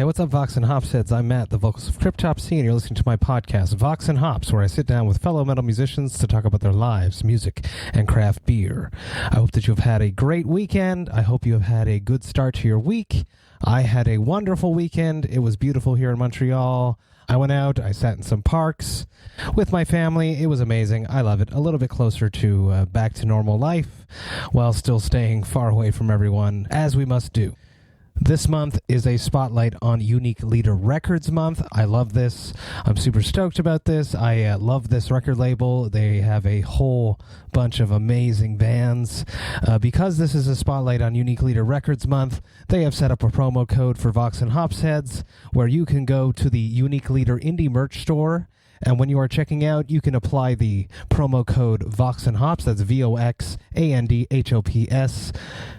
Hey, what's up, Vox and Hops heads? I'm Matt, the vocals of Cryptopsy, and you're listening to my podcast, Vox and Hops, where I sit down with fellow metal musicians to talk about their lives, music, and craft beer. I hope that you've had a great weekend. I hope you have had a good start to your week. I had a wonderful weekend. It was beautiful here in Montreal. I went out, I sat in some parks with my family. It was amazing. I love it. A little bit closer to back to normal life while still staying far away from everyone, as we must do. This month is a spotlight on Unique Leader Records month. I love this. I'm super stoked about this. I love this record label. They have a whole bunch of amazing bands. Because this is a spotlight on Unique Leader Records month, they have set up a promo code for Vox and Hops heads where you can go to the Unique Leader Indie merch store. And when you are checking out, you can apply the promo code Vox&Hops, that's VOXANDHOPS,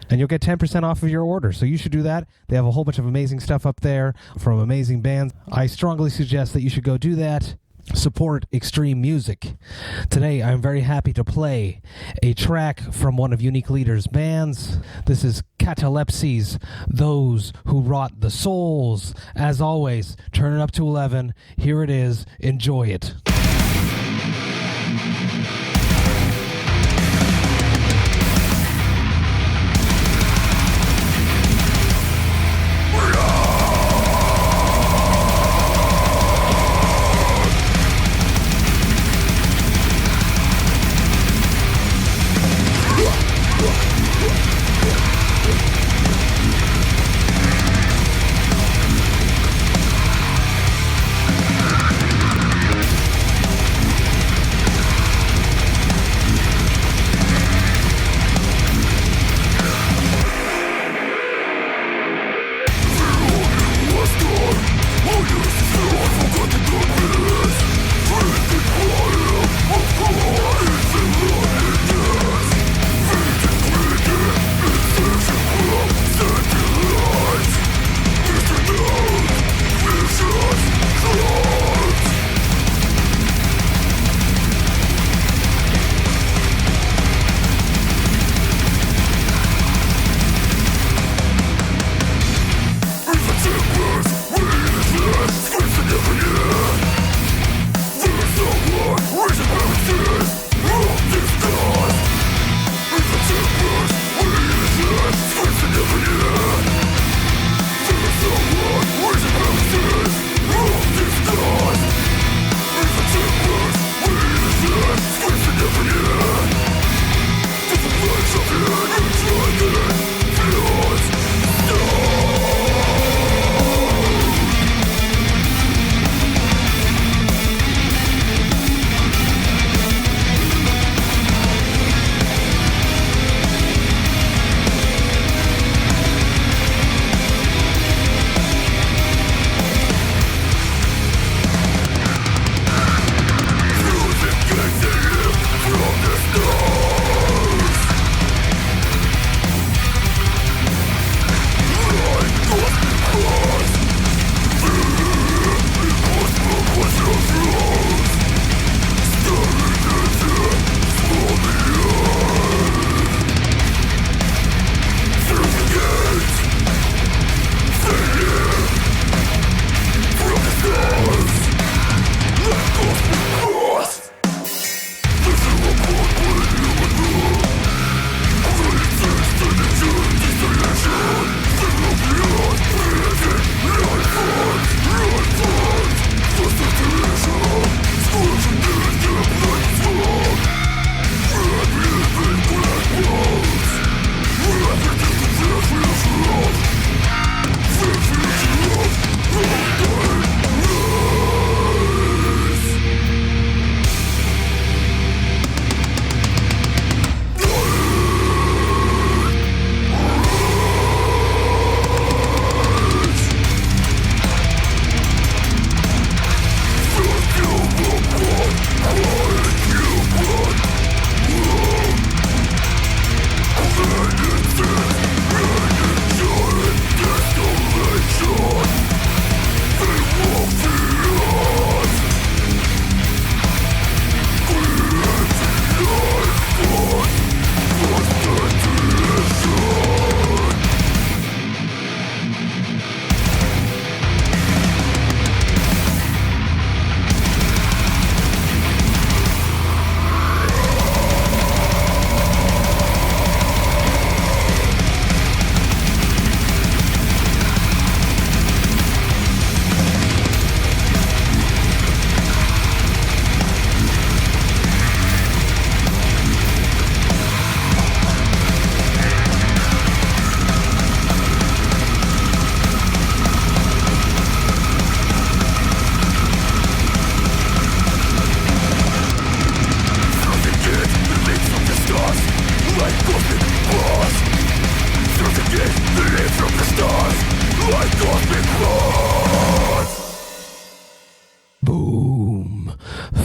and you'll get 10% off of your order. So you should do that. They have a whole bunch of amazing stuff up there from amazing bands. I strongly suggest that you should go do that. Support extreme music. Today, I'm very happy to play a track from one of Unique Leader's bands. This is Catalepsy's Those Who Rot the Souls. As always, turn it up to 11. Here it is. Enjoy it.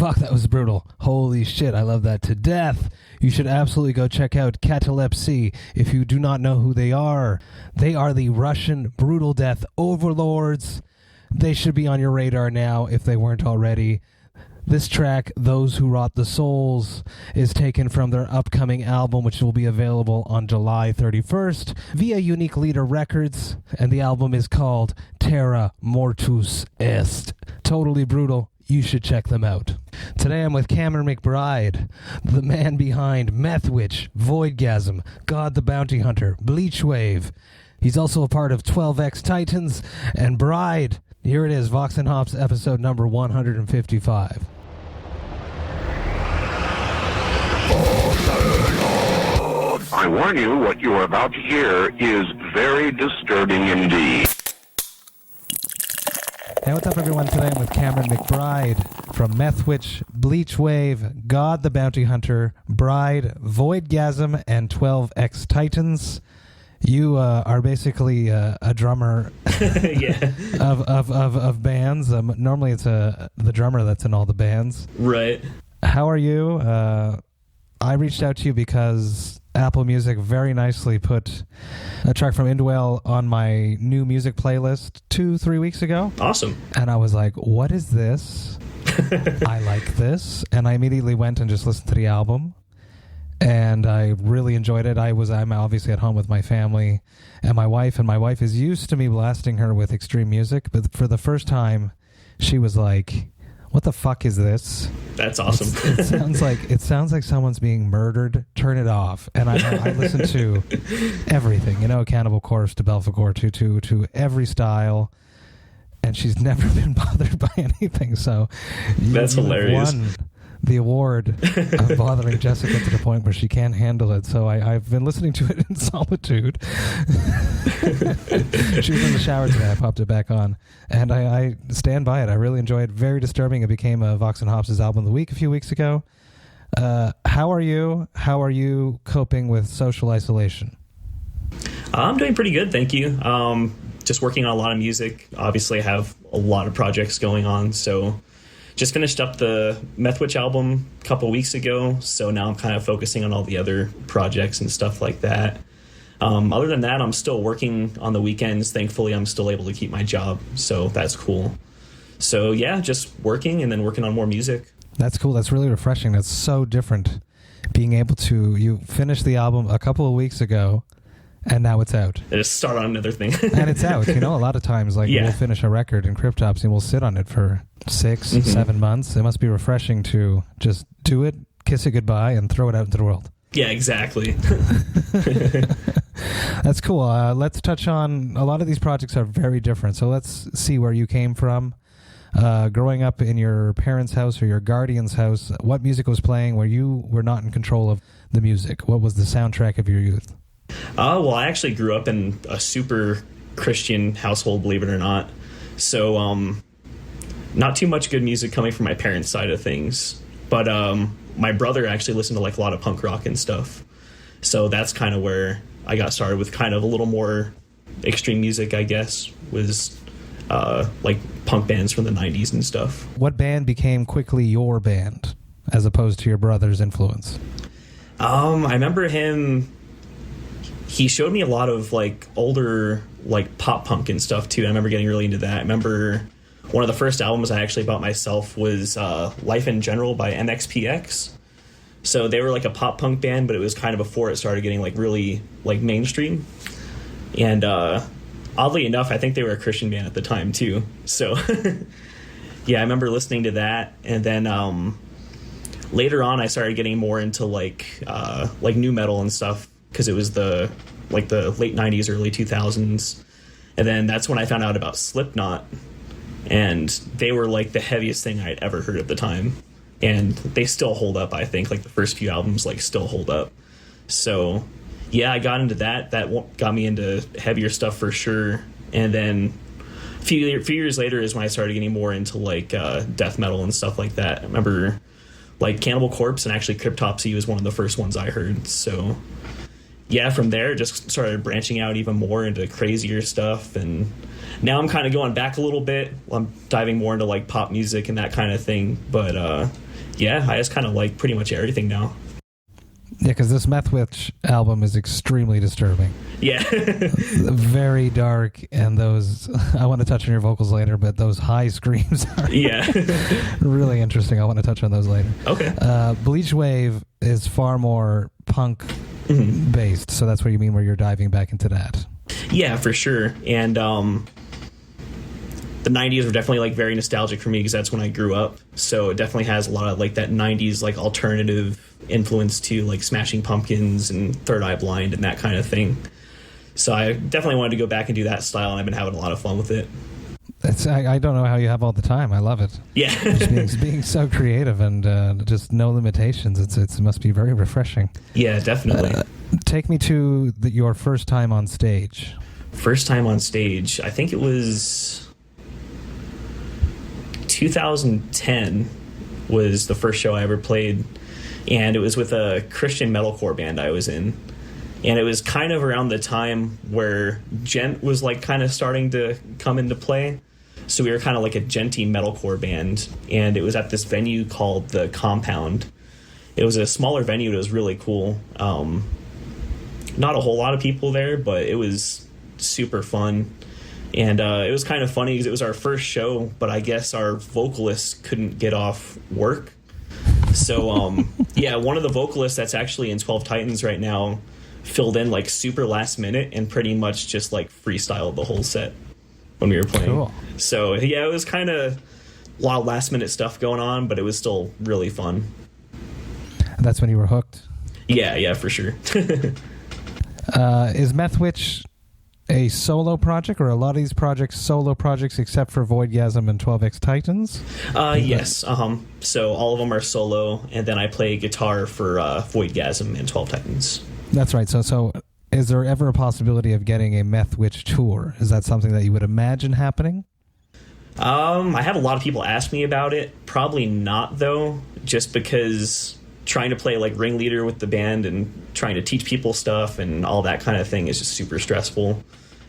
Fuck, that was brutal. Holy shit, I love that to death. You should absolutely go check out Catalepsy if you do not know who they are. They are the Russian brutal death overlords. They should be on your radar now if they weren't already. This track, Those Who Rot the Souls, is taken from their upcoming album, which will be available on July 31st via Unique Leader Records, and the album is called Terra Mortus Est. Totally brutal. You should check them out. Today I'm with Cameron McBride, the man behind Methwitch, Voidgasm, God the Bounty Hunter, Bleach Wave. He's also a part of 12X-Titans and BRID. Here it is, Vox&Hops episode number 155. I warn you, what you are about to hear is very disturbing indeed. Hey, what's up, everyone? Today I'm with Cameron McBride from Methwitch, Bleach Wave, God the Bounty Hunter, BRID, Voidgasm, and 12X-Titans. You are basically a drummer yeah. of bands. Normally it's the drummer that's in all the bands. Right. How are you? I reached out to you because Apple Music very nicely put a track from Indwell on my new music playlist 2-3 weeks ago. Awesome. And I was like, what is this? I like this. And I immediately went and just listened to the album. And I really enjoyed it. I'm obviously at home with my family and my wife is used to me blasting her with extreme music, but for the first time she was like, what the fuck is this? That's awesome. It sounds like someone's being murdered. Turn it off. And I listen to everything, Cannibal Corpse to Belphegor to every style. And she's never been bothered by anything. So that's hilarious. Won the award of bothering Jessica to the point where she can't handle it. So I've been listening to it in solitude. She was in the shower today. I popped it back on. And I stand by it. I really enjoy it. Very disturbing. It became a Vox&Hops album of the week a few weeks ago. How are you? How are you coping with social isolation? I'm doing pretty good, thank you. Just working on a lot of music. Obviously, I have a lot of projects going on, so just finished up the Methwitch album a couple weeks ago, so now I'm kind of focusing on all the other projects and stuff like that. Other than that, I'm still working on the weekends. Thankfully, I'm still able to keep my job, so that's cool. So yeah, just working and then working on more music. That's cool. That's really refreshing. That's so different. Being able to, you finished the album a couple of weeks ago, and now it's out. I just start on another thing. And it's out. A lot of times, we'll finish a record in Cryptops and we'll sit on it for 6-7 months. It must be refreshing to just do it, kiss it goodbye, and throw it out into the world. Yeah, exactly. That's cool. Let's touch on, a lot of these projects are very different. So let's see where you came from. Growing up in your parents' house or your guardian's house, what music was playing where you were not in control of the music? What was the soundtrack of your youth? Well, I actually grew up in a super Christian household, believe it or not. So, not too much good music coming from my parents' side of things. But my brother actually listened to a lot of punk rock and stuff. So that's kind of where I got started with kind of a little more extreme music, I guess, was punk bands from the 90s and stuff. What band became quickly your band as opposed to your brother's influence? I remember him. He showed me a lot of older pop punk and stuff too. I remember getting really into that. I remember one of the first albums I actually bought myself was Life in General by MXPX. So they were a pop punk band, but it was kind of before it started getting really mainstream. And oddly enough, I think they were a Christian band at the time too. So yeah, I remember listening to that. And then later on I started getting more into new metal and stuff, because it was the late 90s, early 2000s. And then that's when I found out about Slipknot. And they were the heaviest thing I'd ever heard at the time. And they still hold up, I think. The first few albums still hold up. So yeah, I got into that. That got me into heavier stuff for sure. And then a few years later is when I started getting more into death metal and stuff like that. I remember Cannibal Corpse and actually Cryptopsy was one of the first ones I heard. So yeah, from there, just started branching out even more into crazier stuff. And now I'm kind of going back a little bit. I'm diving more into like pop music and that kind of thing. But yeah, I just kind of like pretty much everything now. Yeah, because this Methwitch album is extremely disturbing. Yeah. Very dark, and those, I want to touch on your vocals later, but those high screams are really interesting. I want to touch on those later. Okay. Bleach Wave is far more punk based, so that's what you mean where you're diving back into that. Yeah, for sure. And the 90s were definitely like very nostalgic for me because that's when I grew up. So it definitely has a lot of like that 90s like alternative influence to like Smashing Pumpkins and Third Eye Blind and that kind of thing. So I definitely wanted to go back and do that style, and I've been having a lot of fun with it. I don't know how you have all the time. I love it. Yeah. Just being so creative and just no limitations. It must be very refreshing. Yeah, definitely. Take me to your first time on stage. First time on stage, I think it was 2010 was the first show I ever played, and it was with a Christian metalcore band I was in. And it was kind of around the time where gent was like kind of starting to come into play. So we were kind of like a genty metalcore band, and it was at this venue called the Compound. It was a smaller venue. It was really cool. Not a whole lot of people there, but it was super fun. And it was kind of funny because it was our first show, but I guess our vocalist couldn't get off work. So, yeah, one of the vocalists that's actually in 12 Titans right now filled in like super last minute and pretty much just like freestyled the whole set when we were playing. Cool. So, yeah, it was kind of a lot of last minute stuff going on, but it was still really fun. And that's when you were hooked? Yeah, for sure. Is Methwitch a solo project, or a lot of these projects solo projects except for Voidgasm and 12X-Titans? Yes. So all of them are solo, and then I play guitar for Voidgasm and 12 Titans. That's right. So is there ever a possibility of getting a Methwitch tour? Is that something that you would imagine happening? I have a lot of people ask me about it. Probably not, though, just because trying to play like ringleader with the band and trying to teach people stuff and all that kind of thing is just super stressful.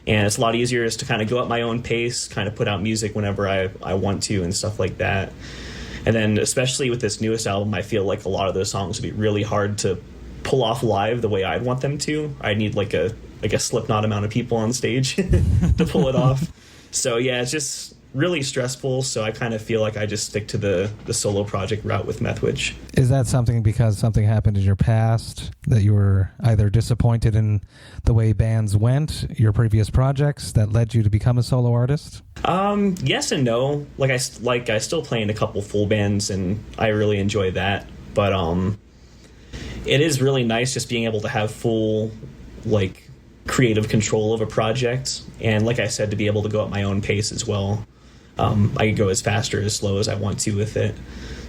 And it's a lot easier just to kind of go at my own pace, kind of put out music whenever I want to and stuff like that. And then especially with this newest album, I feel like a lot of those songs would be really hard to pull off live the way I'd want them to. I need like a Slipknot amount of people on stage to pull it off. So yeah, it's just really stressful, so I kind of feel like I just stick to the solo project route with Methwitch. Is that something because something happened in your past that you were either disappointed in the way bands went, your previous projects, that led you to become a solo artist? Yes and no. I still play in a couple full bands, and I really enjoy that. But it is really nice just being able to have full creative control of a project, and like I said, to be able to go at my own pace as well. I can go as fast or as slow as I want to with it.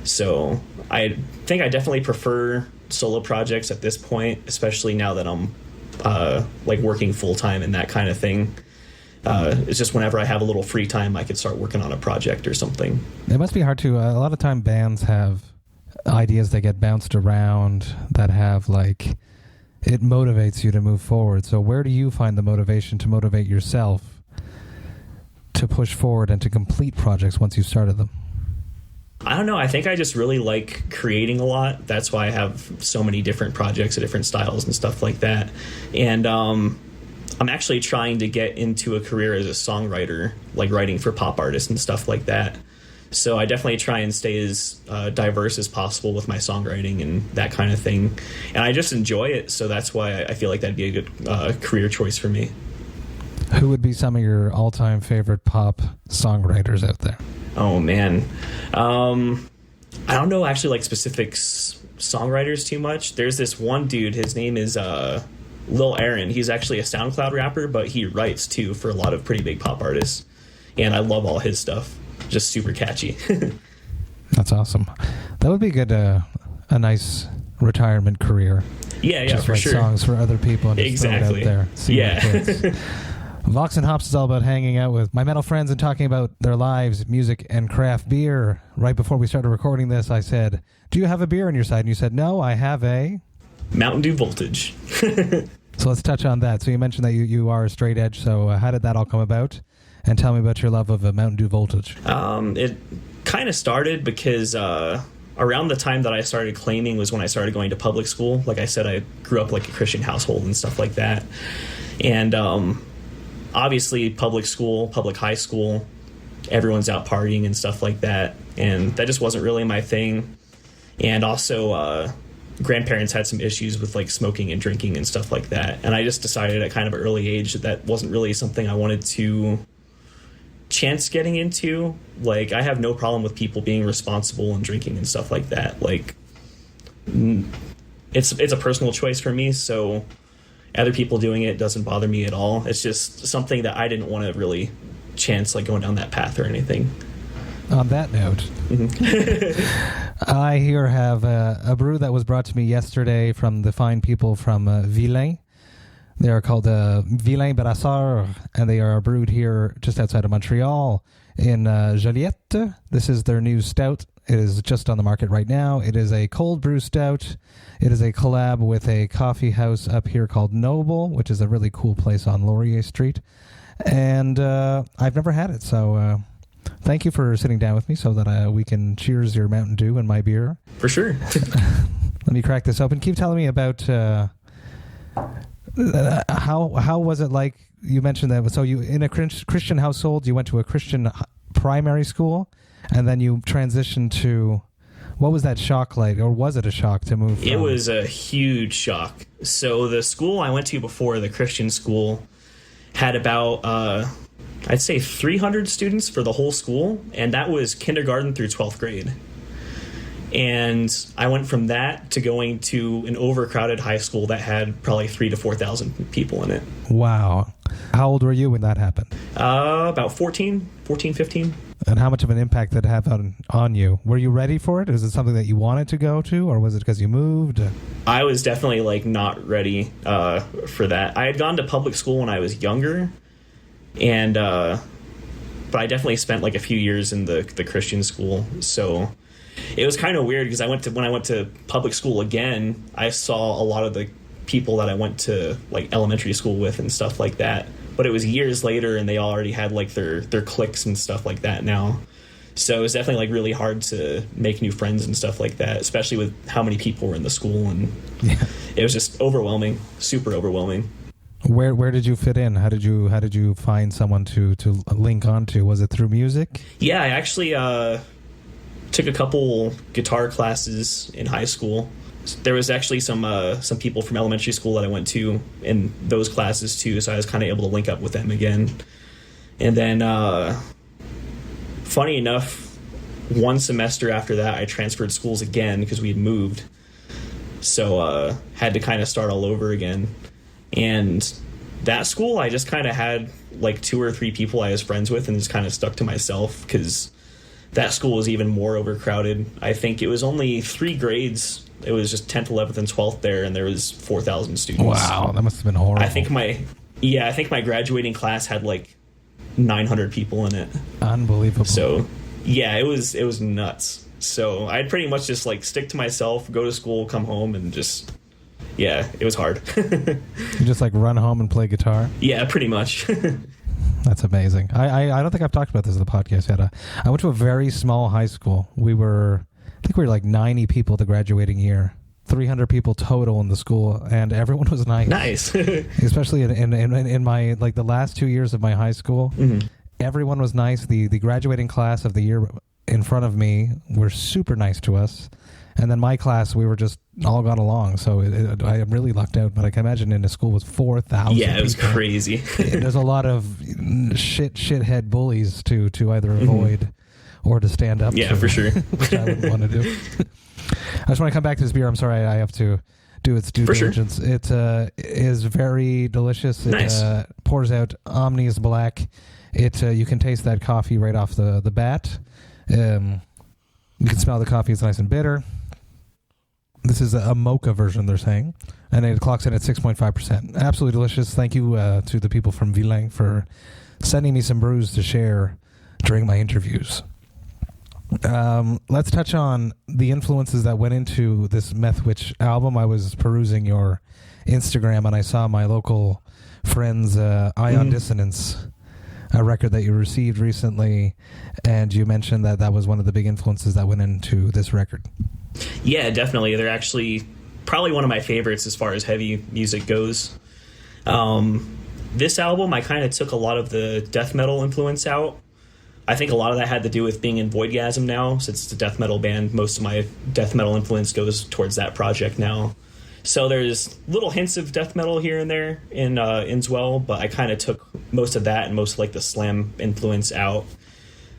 So I think I definitely prefer solo projects at this point, especially now that I'm working full time and that kind of thing. It's just whenever I have a little free time, I could start working on a project or something. It must be hard to. A lot of time bands have ideas that get bounced around that have it motivates you to move forward. So where do you find the motivation to motivate yourself to push forward and to complete projects once you've started them? I don't know. I think I just really like creating a lot. That's why I have so many different projects of different styles and stuff like that. And I'm actually trying to get into a career as a songwriter, writing for pop artists and stuff like that. So I definitely try and stay as diverse as possible with my songwriting and that kind of thing. And I just enjoy it, so that's why I feel like that'd be a good career choice for me. Who would be some of your all-time favorite pop songwriters out there? Oh, man. I don't know actually specific songwriters too much. There's this one dude, his name is Lil Aaron. He's actually a SoundCloud rapper, but he writes too for a lot of pretty big pop artists. And I love all his stuff. Just super catchy. That's awesome. That would be good. A nice retirement career. Yeah, just for write sure. Songs for other people and just throw it out there. See yeah. Vox and Hops is all about hanging out with my metal friends and talking about their lives, music, and craft beer. Right before we started recording this, I said, "Do you have a beer on your side?" And you said, "No, I have a Mountain Dew Voltage." So let's touch on that. So you mentioned that you are a straight edge. So how did that all come about? And tell me about your love of Mountain Dew Voltage. It kind of started because around the time that I started claiming was when I started going to public school. Like I said, I grew up like a Christian household and stuff like that. And obviously public school, public high school, everyone's out partying and stuff like that. And that just wasn't really my thing. And also grandparents had some issues with like smoking and drinking and stuff like that. And I just decided at kind of an early age that wasn't really something I wanted to chance getting into. Like, I have no problem with people being responsible and drinking and stuff like that. Like, it's a personal choice for me, so other people doing it doesn't bother me at all. It's just something that I didn't want to really chance, like, going down that path or anything. On that note, I here have a brew that was brought to me yesterday from the fine people from Vilains. They are called Vilains Brasseurs, and they are brewed here just outside of Montreal in Joliette. This is their new stout. It is just on the market right now. It is a cold brew stout. It is a collab with a coffee house up here called Noble, which is a really cool place on Laurier Street. And I've never had it, so thank you for sitting down with me so that we can cheers your Mountain Dew and my beer. For sure. Let me crack this open. Keep telling me about how was it like? You mentioned that. So you in a Christian household, you went to a Christian primary school, and then you transitioned to. What was that shock like, or was it a shock to move? It was a huge shock. So the school I went to before, the Christian school, had about I'd say 300 students for the whole school, and that was kindergarten through 12th grade. And I went from that to going to an overcrowded high school that had probably 3,000 to 4,000 people in it. Wow. How old were you when that happened? About 14, 15. And how much of an impact did it have on you? Were you ready for it? Was it something that you wanted to go to, or was it because you moved? I was definitely like not ready for that. I had gone to public school when I was younger, and but I definitely spent like a few years in the Christian school, so it was kind of weird because when I went to public school again, I saw a lot of the people that I went to like elementary school with and stuff like that. But it was years later, and they already had like their cliques and stuff like that now. So it was definitely like really hard to make new friends and stuff like that, especially with how many people were in the school, and it was just overwhelming, super overwhelming. Where did you fit in? How did you find someone to link onto? Was it through music? Yeah, I actually took a couple guitar classes in high school. There was actually some people from elementary school that I went to in those classes too, so I was kind of able to link up with them again. And then, funny enough, one semester after that, I transferred schools again because we had moved. So had to kind of start all over again. And that school, I just kind of had like 2 or 3 people I was friends with and just kind of stuck to myself because that school was even more overcrowded. I think it was only 3 grades. It was just 10th, 11th, and 12th there, and there was 4,000 students. Wow, that must have been horrible. I think my graduating class had like 900 people in it. Unbelievable. So, yeah, it was nuts. So I'd pretty much just like stick to myself, go to school, come home, and just, yeah, it was hard. You just like run home and play guitar? Yeah, pretty much. That's amazing. I don't think I've talked about this in the podcast yet. I went to a very small high school. I think we were like 90 people the graduating year, 300 people total in the school, and everyone was nice. Nice. Especially in my, like the last 2 years of my high school, everyone was nice. The graduating class of the year in front of me were super nice to us. And then my class, we were just all got along. So I really lucked out. But I can imagine in a school with 4,000 Yeah, it was people, crazy. there's a lot of shithead bullies to either avoid or to stand up to. Yeah, for sure. Which I wouldn't want to do. I just want to come back to this beer. I'm sorry I have to do its due diligence. Sure. It is very delicious. It nice. Pours out Omni's Black. You can taste that coffee right off the bat. You can smell the coffee. It's nice and bitter. This is a mocha version, they're saying. And it clocks in at 6.5%. Absolutely delicious. Thank you to the people from Vilains for sending me some brews to share during my interviews. Let's touch on the influences that went into this Methwitch album. I was perusing your Instagram and I saw my local friend's Ion Dissonance, a record that you received recently, and you mentioned that that was one of the big influences that went into this record. Yeah, definitely. They're actually probably one of my favorites as far as heavy music goes. This album, I kind of took a lot of the death metal influence out. I think a lot of that had to do with being in Voidgasm now. Since it's a death metal band, most of my death metal influence goes towards that project now. So there's little hints of death metal here and there in Indwell, but I kind of took most of that and most of like the slam influence out,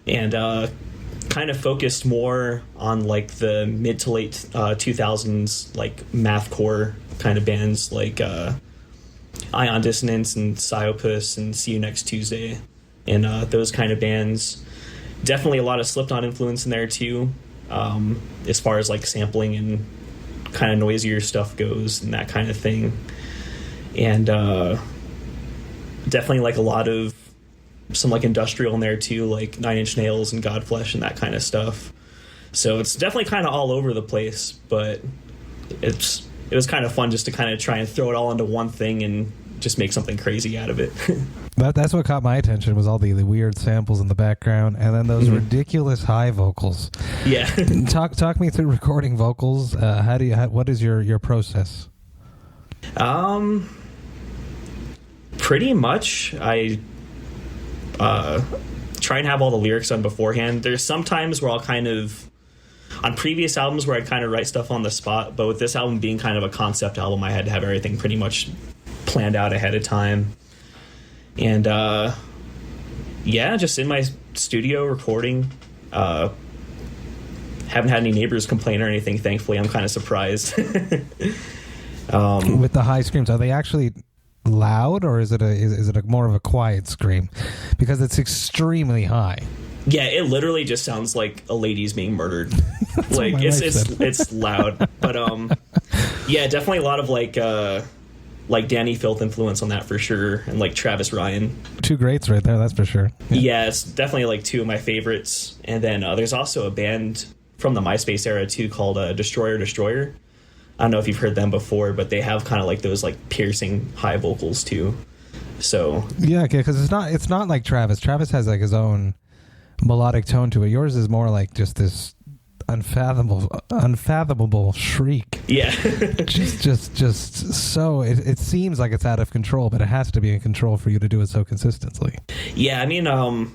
and kind of focused more on like the mid to late 2000s like mathcore kind of bands like Ion Dissonance and Psyopus and See You Next Tuesday and those kind of bands. Definitely a lot of Slipknot influence in there too, as far as like sampling and kind of noisier stuff goes and that kind of thing. And definitely like a lot of some like industrial in there too, like Nine Inch Nails and Godflesh and that kind of stuff. So it's definitely kind of all over the place, but it was kind of fun just to kind of try and throw it all into one thing and just make something crazy out of it. That's what caught my attention, was all the weird samples in the background, and then those ridiculous high vocals. Yeah. Talk me through recording vocals. What is your process? Pretty much, I try and have all the lyrics done beforehand. There's some times where I'll kind of, on previous albums where I'd kind of write stuff on the spot, but with this album being kind of a concept album, I had to have everything pretty much planned out ahead of time. And just in my studio recording. Haven't had any neighbors complain or anything, thankfully. I'm kind of surprised. With the high screams, are they actually loud, or is it a more of a quiet scream? Because it's extremely high. Yeah, it literally just sounds like a lady's being murdered. Like it's loud, but yeah, definitely a lot of like Danny Filth influence on that for sure, and like Travis Ryan. Two greats right there, that's for sure. Yeah, it's definitely like two of my favorites. And then there's also a band from the MySpace era too called Destroyer. I don't know if you've heard them before, but they have kind of like those like piercing high vocals too. So yeah, okay, because it's not like Travis. Travis has like his own melodic tone to it. Yours is more like just this unfathomable shriek. Yeah. just so it seems like it's out of control, but it has to be in control for you to do it so consistently. Yeah, I mean,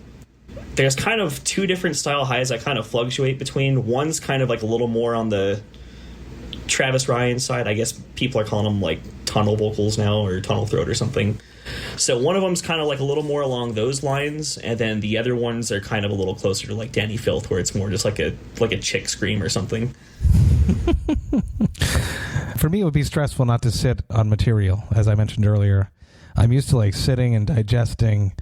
there's kind of two different style highs I kind of fluctuate between. One's kind of like a little more on the Travis Ryan side. I guess people are calling them like tunnel vocals now, or tunnel throat or something. So one of them's kind of like a little more along those lines, and then the other ones are kind of a little closer to like Danny Filth, where it's more just like a chick scream or something. For me, it would be stressful not to sit on material, as I mentioned earlier. I'm used to like sitting and digesting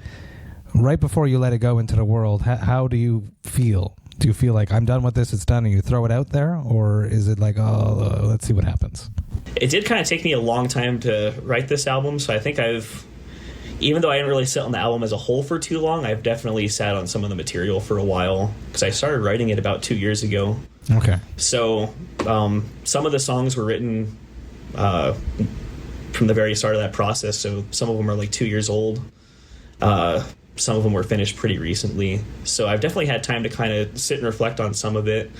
right before you let it go into the world. How do you feel? Do you feel like I'm done with this, it's done, and you throw it out there? Or is it like, let's see what happens? It did kind of take me a long time to write this album, so I think even though I didn't really sit on the album as a whole for too long, I've definitely sat on some of the material for a while, because I started writing it about 2 years ago. Okay. So some of the songs were written from the very start of that process, so some of them are like 2 years old. Some of them were finished pretty recently. So I've definitely had time to kind of sit and reflect on some of it.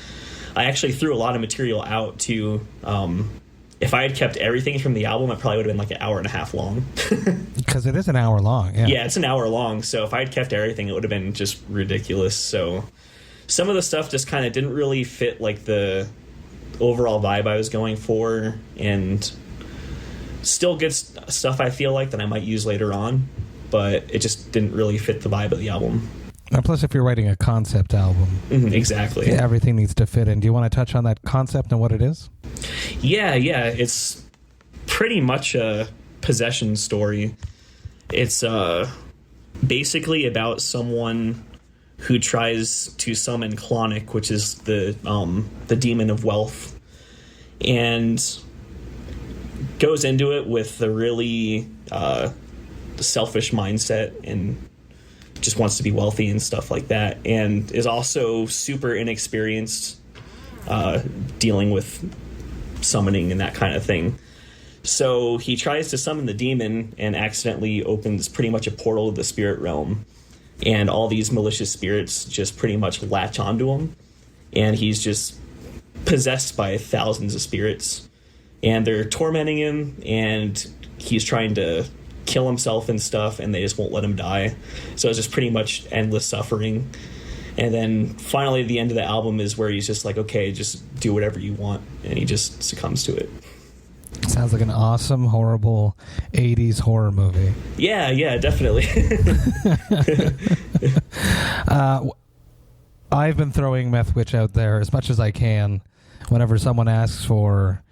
I actually threw a lot of material out too. If I had kept everything from the album, it probably would have been like an hour and a half long. Because it is an hour long, yeah. Yeah, it's an hour long. So if I had kept everything, it would have been just ridiculous. So some of the stuff just kind of didn't really fit like the overall vibe I was going for. And still good stuff, I feel like, that I might use later on. But it just didn't really fit the vibe of the album. And plus, if you're writing a concept album, exactly, everything needs to fit in. Do you want to touch on that concept and what it is? Yeah, it's pretty much a possession story. It's basically about someone who tries to summon Clonic, which is the demon of wealth, and goes into it with a really selfish mindset and just wants to be wealthy and stuff like that, and is also super inexperienced dealing with summoning and that kind of thing. So he tries to summon the demon and accidentally opens pretty much a portal to the spirit realm, and all these malicious spirits just pretty much latch onto him, and he's just possessed by thousands of spirits, and they're tormenting him, and he's trying to kill himself and stuff, and they just won't let him die. So it's just pretty much endless suffering. And then finally the end of the album is where he's just like, okay, just do whatever you want, and he just succumbs to it. Sounds like an awesome, horrible 80s horror movie. Yeah, definitely. I've been throwing Methwitch out there as much as I can. Whenever someone asks for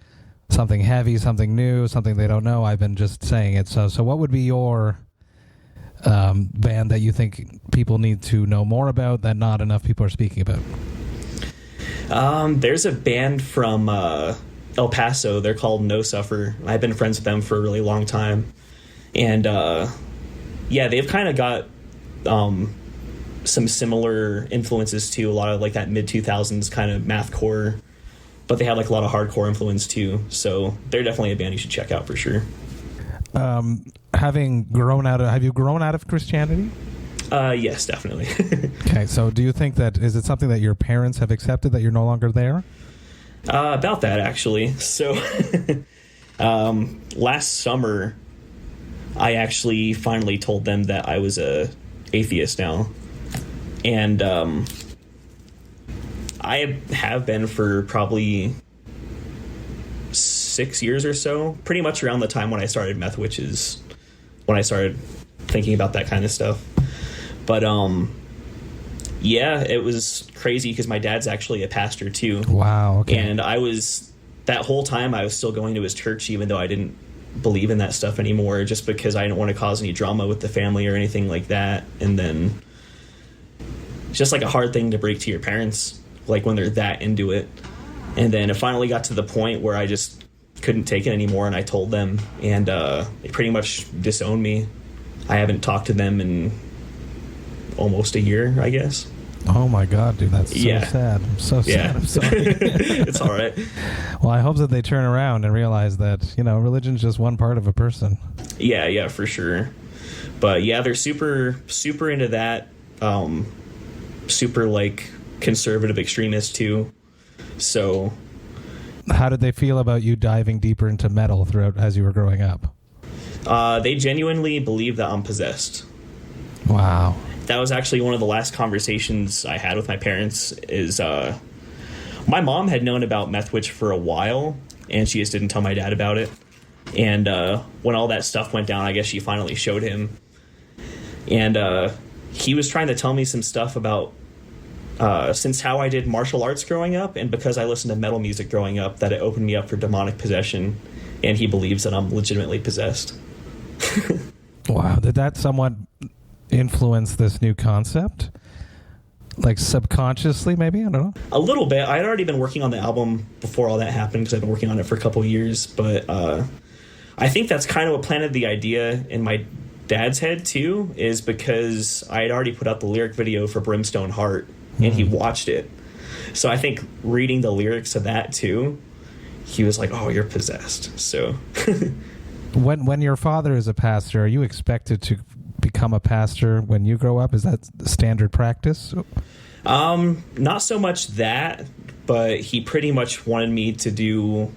something heavy, something new, something they don't know, I've been just saying it. So what would be your band that you think people need to know more about that not enough people are speaking about? There's a band from El Paso. They're called No Suffer. I've been friends with them for a really long time. And they've kind of got some similar influences too. A lot of like that mid-2000s kind of mathcore, but they have like a lot of hardcore influence too. So they're definitely a band you should check out for sure. Have you grown out of Christianity? Yes, definitely. Okay, so do you think is it something that your parents have accepted that you're no longer there? About that, actually. So last summer, I actually finally told them that I was a atheist now. And I have been for probably 6 years or so, pretty much around the time when I started Methwitch is when I started thinking about that kind of stuff. But it was crazy because my dad's actually a pastor too. Wow. Okay. And that whole time I was still going to his church, even though I didn't believe in that stuff anymore, just because I didn't want to cause any drama with the family or anything like that. And then it's just like a hard thing to break to your parents, like when they're that into it. And then it finally got to the point where I just couldn't take it anymore, and I told them, and they pretty much disowned me. I haven't talked to them in almost a year, I guess. Oh my God, dude, that's so sad. I'm so sad. I'm sorry. It's all right. Well, I hope that they turn around and realize that, religion's just one part of a person. Yeah, for sure. But yeah, they're super, super into that. Super like conservative extremists too. So how did they feel about you diving deeper into metal throughout as you were growing up? They genuinely believe that I'm possessed. Wow. That was actually one of the last conversations I had with my parents. Is my mom had known about Methwitch for a while, and she just didn't tell my dad about it. And when all that stuff went down, I guess she finally showed him. And he was trying to tell me some stuff about since how I did martial arts growing up, and because I listened to metal music growing up, that it opened me up for demonic possession, and he believes that I'm legitimately possessed. Wow. Did that somewhat influence this new concept? Like subconsciously, maybe? I don't know. A little bit. I had already been working on the album before all that happened, because I've been working on it for a couple of years, but I think that's kind of what planted the idea in my dad's head too, is because I had already put out the lyric video for Brimstone Heart, and he watched it. So I think reading the lyrics of that too, he was like, oh, you're possessed. So when your father is a pastor, are you expected to become a pastor when you grow up? Is that standard practice? Not so much that, but he pretty much wanted me to do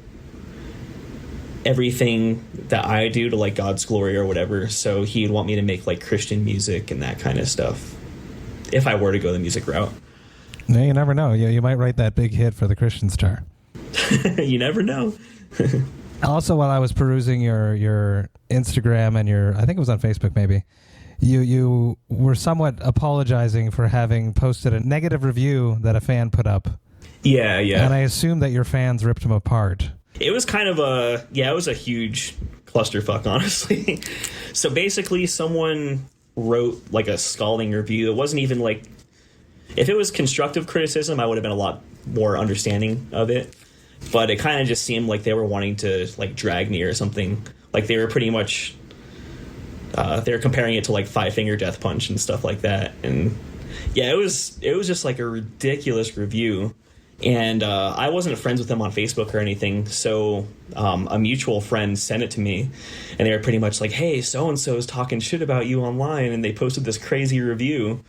everything that I do to like God's glory or whatever. So he'd want me to make like Christian music and that kind of stuff if I were to go the music route. No, you never know. You might write that big hit for the Christian Star. You never know. Also, while I was perusing your Instagram and I think it was on Facebook maybe, you were somewhat apologizing for having posted a negative review that a fan put up. Yeah. And I assume that your fans ripped him apart. It was kind of it was a huge clusterfuck, honestly. So basically someone wrote like a scalding review. It wasn't even like, if it was constructive criticism, I would have been a lot more understanding of it. But it kind of just seemed like they were wanting to like drag me or something. Like they were pretty much they were comparing it to like Five Finger Death Punch and stuff like that. And yeah, it was just like a ridiculous review. And I wasn't friends with them on Facebook or anything, so a mutual friend sent it to me, and they were pretty much like, hey, so-and-so is talking shit about you online, and they posted this crazy review.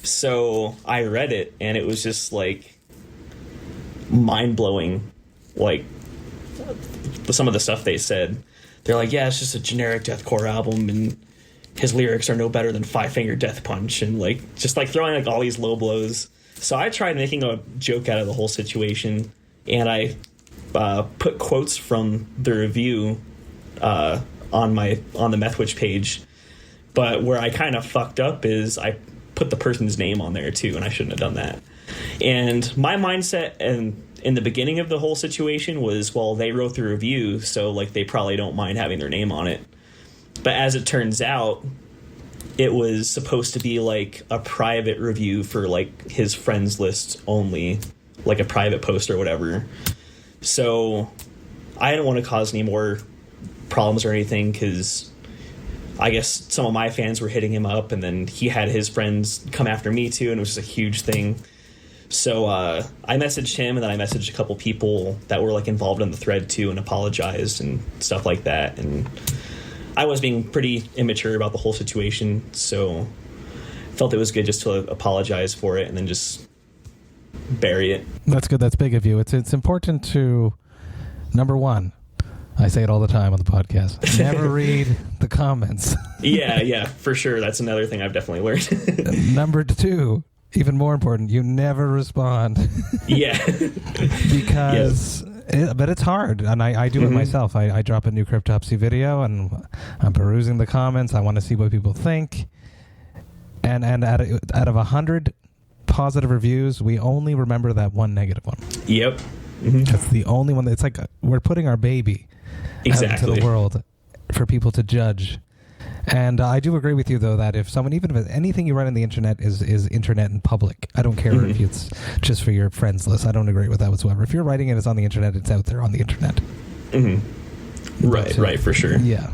So I read it, and it was just like mind-blowing, like some of the stuff they said. They're like, yeah, it's just a generic deathcore album, and his lyrics are no better than Five Finger Death Punch, and like just like throwing like all these low blows. So I tried making a joke out of the whole situation, and I put quotes from the review on the Methwitch page. But where I kind of fucked up is I put the person's name on there too, and I shouldn't have done that. And my mindset in the beginning of the whole situation was, well, they wrote the review, so like they probably don't mind having their name on it. But as it turns out, it was supposed to be like a private review for like his friends list only, like a private post or whatever. So I didn't want to cause any more problems or anything, because I guess some of my fans were hitting him up, and then he had his friends come after me too, and it was just a huge thing. So I messaged him, and then I messaged a couple people that were like involved in the thread too, and apologized and stuff like that. And I was being pretty immature about the whole situation, so I felt it was good just to apologize for it and then just bury it. That's good. That's big of you. It's important to, number one, I say it all the time on the podcast, never read the comments. Yeah, for sure. That's another thing I've definitely learned. Number two, even more important, you never respond. Yeah. Because... but it's hard, and I do it myself. I drop a new Cryptopsy video, and I'm perusing the comments. I want to see what people think. And out of 100 positive reviews, we only remember that one negative one. Yep. That's the only one. It's like we're putting our baby out into the world for people to judge. And I do agree with you, though, that if someone, even if anything you write on the internet is internet and public, I don't care if it's just for your friends list. I don't agree with that whatsoever. If you're writing it, it's on the internet, it's out there on the internet. Right, for sure. Yeah.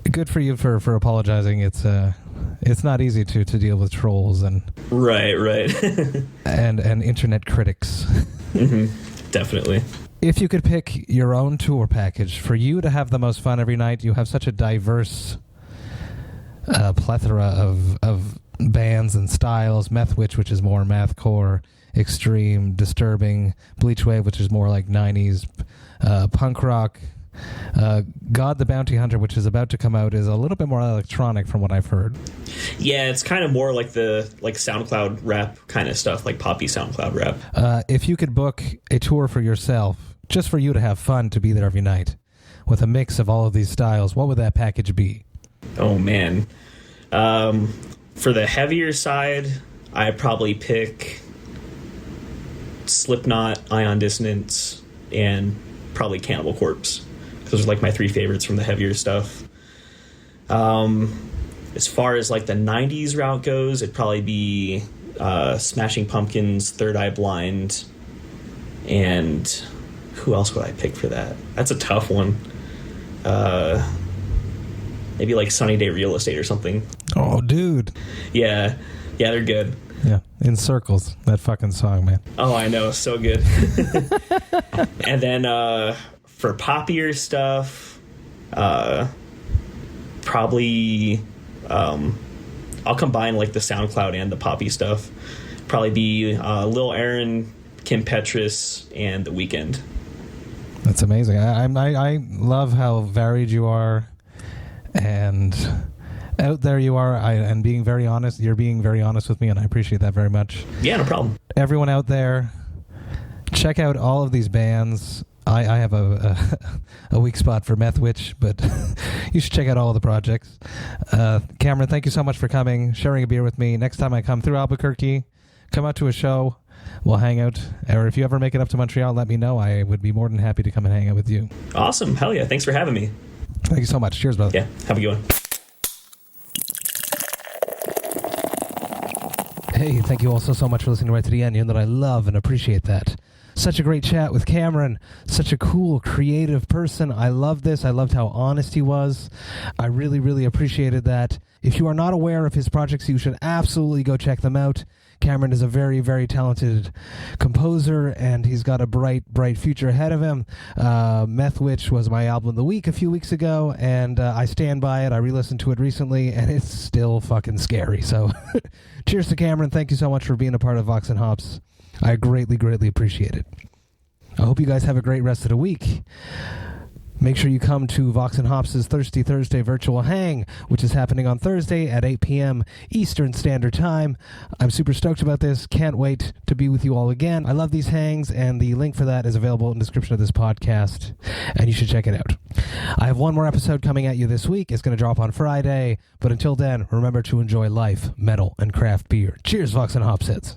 Good for you for apologizing. It's not easy to deal with trolls and right and internet critics. Definitely. If you could pick your own tour package for you to have the most fun every night, you have such a diverse plethora of bands and styles. Methwitch, which is more mathcore, extreme, disturbing. Bleach Wave, which is more like 90s punk rock. God the Bounty Hunter, which is about to come out, is a little bit more electronic from what I've heard. Yeah, it's kind of more like the SoundCloud rap kind of stuff, like poppy SoundCloud rap. If you could book a tour for yourself, just for you to have fun, to be there every night, with a mix of all of these styles, what would that package be? Oh, man. For the heavier side, I'd probably pick Slipknot, Ion Dissonance, and probably Cannibal Corpse. Those are like my three favorites from the heavier stuff. As far as like the 90s route goes, it'd probably be Smashing Pumpkins, Third Eye Blind, and who else would I pick for that? That's a tough one. Maybe like Sunny Day Real Estate or something. Oh, dude. Yeah, they're good. Yeah, In Circles, that fucking song, man. Oh, I know, so good. And then for poppier stuff, probably I'll combine like the SoundCloud and the poppy stuff. Probably be Lil Aaron, Kim Petras, and The Weeknd. That's amazing. I love how varied you are, and out there you are. And being very honest. You're being very honest with me, and I appreciate that very much. Yeah, no problem. Everyone out there, check out all of these bands. I have a weak spot for Methwitch, but you should check out all of the projects. Cameron, thank you so much for coming, sharing a beer with me. Next time I come through Albuquerque, come out to a show. We'll hang out. Or if you ever make it up to Montreal, let me know. I would be more than happy to come and hang out with you. Awesome. Hell yeah. Thanks for having me. Thank you so much. Cheers, brother. Yeah. Have a good one. Hey, thank you also so much for listening right to the end. You know that I love and appreciate that. Such a great chat with Cameron. Such a cool, creative person. I love this. I loved how honest he was. I really, really appreciated that. If you are not aware of his projects, you should absolutely go check them out. Cameron is a very, very talented composer, and he's got a bright, bright future ahead of him. Methwitch was my album of the week a few weeks ago, and I stand by it. I re-listened to it recently, and it's still fucking scary. So cheers to Cameron. Thank you so much for being a part of Vox and Hops. I greatly, greatly appreciate it. I hope you guys have a great rest of the week. Make sure you come to Vox and Hops' Thirsty Thursday virtual hang, which is happening on Thursday at 8 p.m. Eastern Standard Time. I'm super stoked about this. Can't wait to be with you all again. I love these hangs, and the link for that is available in the description of this podcast, and you should check it out. I have one more episode coming at you this week. It's going to drop on Friday, but until then, remember to enjoy life, metal, and craft beer. Cheers, Vox and Hops heads.